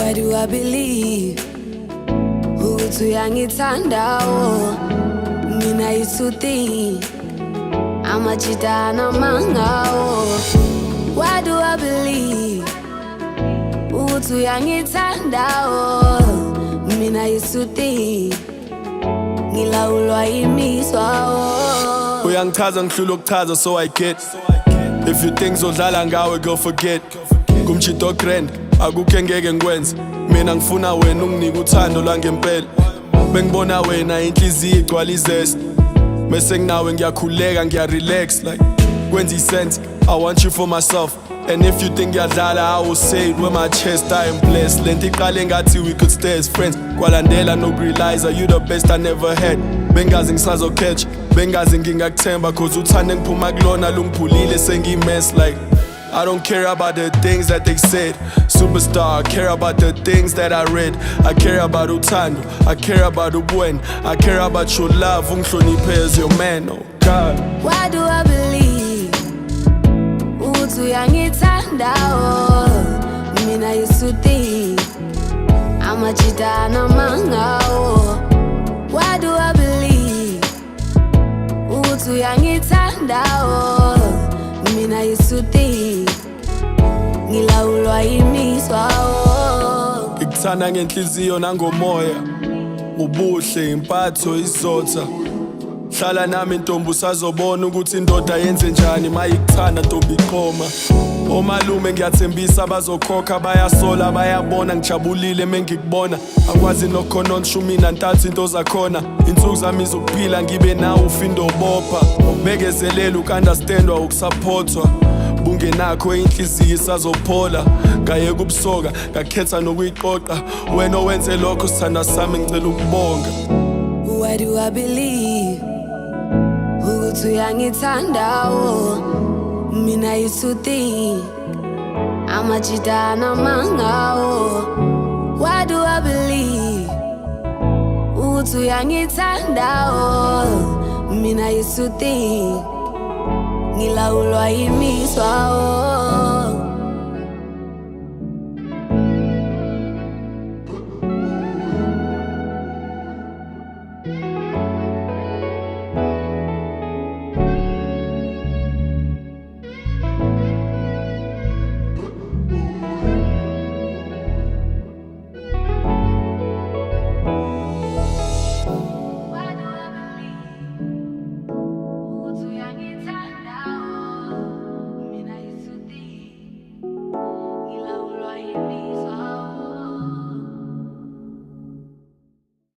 Why do I believe ukuthi uyangithanda mina isuthi amajita namanga Why do I believe ukuthi uyangithanda mina isuthi ngilawulwa imizwa Uyangichaza ngihlula ukuchaza so I get If you think zodlala ngawe go forget Kumchito grand akukho engeke ngikwenze mina ngifuna wena unginike uthando langempela bengibona wena inhliziyo igcwala izest bese nginawe ngiyakhuleka ngiyarelax like kwenza isense I want you for myself and if you think ngiyadlala I will say it with my chest I am blessed lento iqale ngathi we could stay as friends kwalandela no realize you the best I never had bengazi ngisazo catch bengazi ngingakuthemba cause uthande ngiphuma kulona lungiphulile sengimess like I don't care about the things that they said Superstar, I care about the things that I read I care about uthando, I care about ubuen I care about your love, ungihloniphe as your man, oh God Why do I believe ukuthi uyangithanda mina isuthi amajita namanga Why do I believe ukuthi uyangithanda mina isuthi ngilawulwa imizwa Ngikuthanda ngenhliziyo nangomoya ubuhle impatho izotha hlala nami ntombi usazobona ukuthi indoda yenze njani mayikuthanda ntombi iqoma omalume ngiyathembisa bazokhokha bayasola bayabona ngijabulile mengikubona akwazi nokhona onshumi nantathu into zakhona insuku zami zokuphila ngibe nawe ufindo bopha ubekezelela ukunderstandwa ukusupportwa bungenakho inhliziyo isazophola ngaye kubusoka ngakhetha nokuyiqoqa wena owenze lokho sithanda sami ngicela ukubonga Why do I believe ukuthi uyangithanda mina isuthi amajita namanga Why do I believe ukuthi uyangithanda mina isuthi ngilawulwa imizwa